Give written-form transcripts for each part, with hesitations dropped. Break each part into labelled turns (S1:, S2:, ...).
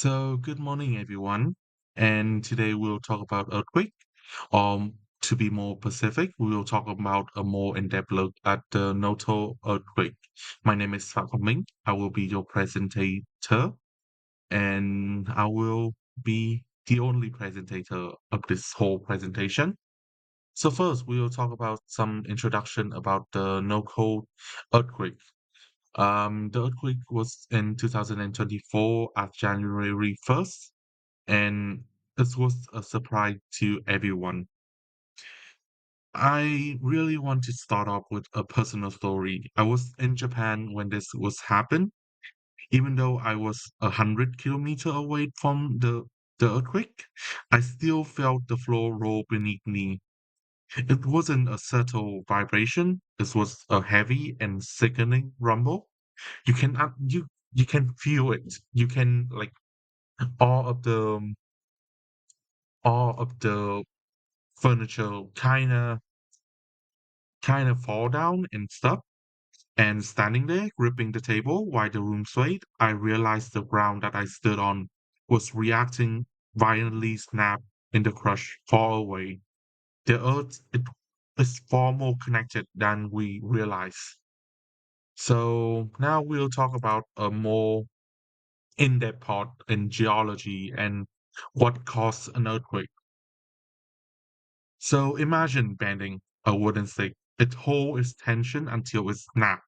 S1: Good morning, everyone. And today we'll talk about earthquake. To be more specific, we will talk about a more in-depth look at the Noto earthquake. My name is Phạm Ngọc Minh. I will be your presentator, and I will be the only presentator of this whole presentation. So first, we will talk about some introduction about the Noto earthquake. The earthquake was in 2024 at January 1st, and this was a surprise to everyone. I really want to start off with a personal story. I was in Japan when this was happened, even though I was 100 kilometers away from the earthquake. I still felt the floor roll beneath me. It wasn't a subtle vibration. This was a heavy and sickening rumble. You can feel it. You can like all of the all of the furniture kind of fall down and stuff. And standing there, gripping the table while the room swayed, I realized the ground that I stood on was reacting violently snap in the crush far away. The earth it is far more connected than we realize. So now we'll talk about a more in-depth part in geology and what caused an earthquake. So imagine bending a wooden stick. It holds its tension until it snaps.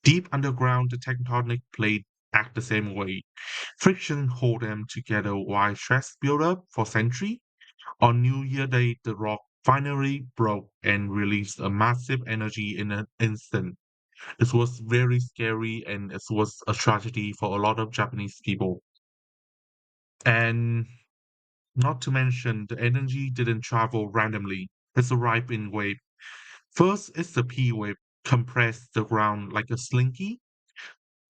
S1: Deep underground, the tectonic plate act the same way. Friction hold them together while stress build up for centuries. On New Year Day, the rock finally broke and released a massive energy in an instant. It was very scary and it was a tragedy for a lot of Japanese people. And not to mention, the energy didn't travel randomly. It's arrived in waves. First, it's the P wave, compressed the ground like a slinky.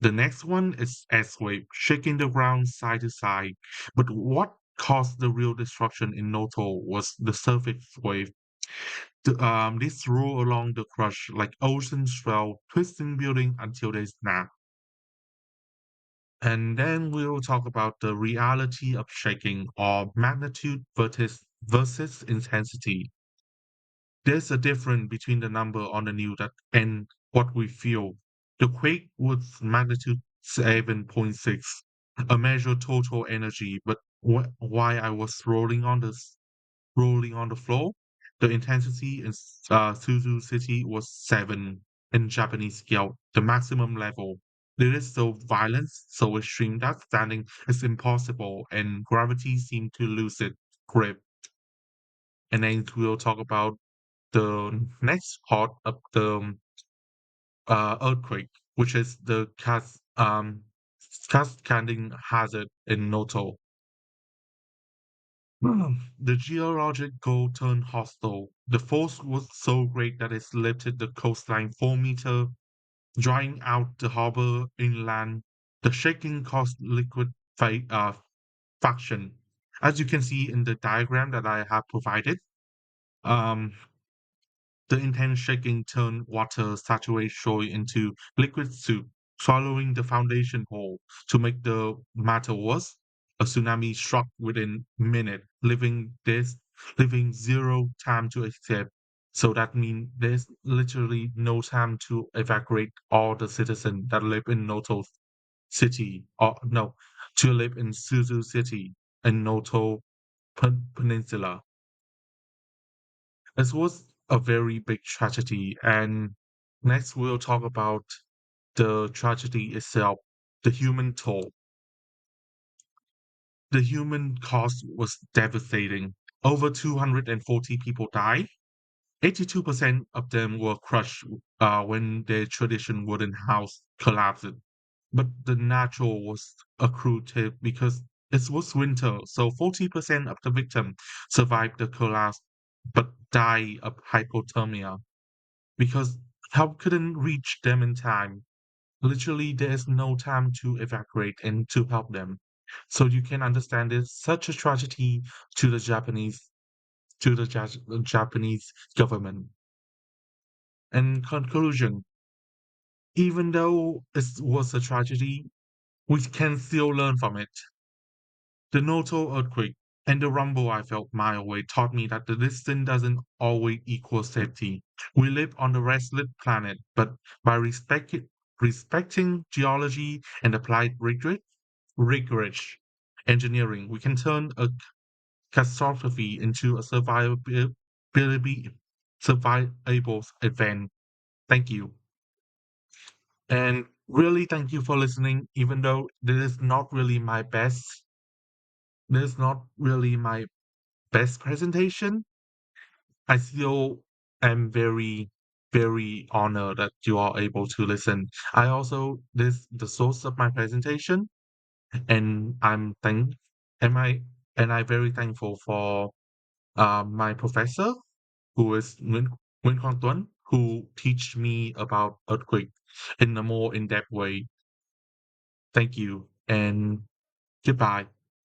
S1: The next one is S wave, shaking the ground side to side. But what caused the real destruction in Noto was the surface wave. This roll along the crush like ocean swell, twisting building until they snap. And then we'll talk about the reality of shaking or magnitude versus intensity. There's a difference between the number on the news that and what we feel. The quake was magnitude 7.6, a measure total energy, but why I was rolling on the floor, the intensity in Suzu City was 7 in Japanese scale, the maximum level. It is so violent, so extreme that standing is impossible, and gravity seemed to lose its grip. And then we'll talk about the next part of the earthquake, which is the cascading hazard in Noto. The geological turned hostile. The force was so great that it lifted the coastline 4 meters, drying out the harbor inland. The shaking caused faction. As you can see in the diagram that I have provided, um, the intense shaking turned water saturated soil into liquid soup, swallowing the foundation whole. To make the matter worse, a tsunami struck within minutes, leaving zero time to escape. So that means there's literally no time to evacuate all the citizens that live in Noto City, or no, to live in Suzu City and Noto Peninsula. This was a very big tragedy, and next we'll talk about the tragedy itself, the human toll. The human cost was devastating. Over 240 people died. 82% of them were crushed when their tradition wooden house collapsed. But the natural was accrued to because it was winter, so 40% of the victims survived the collapse but died of hypothermia because help couldn't reach them in time. Literally, there is no time to evacuate and to help them. So you can understand it's such a tragedy to the Japanese government. In conclusion, even though it was a tragedy, we can still learn from it. The Noto earthquake and the rumble I felt mile away taught me that the distance doesn't always equal safety. We live on the restless planet, but by respecting geology and applied rigorous engineering, we can turn a catastrophe into a survivable event. Thank you. And really thank you for listening, even though this is not really my best presentation. I still am very, very honored that you are able to listen. I also this the source of my presentation, and am I and I very thankful for my professor who is Nguyen Quang Tuấn, who teach me about earthquake in a more in-depth way. Thank you and goodbye.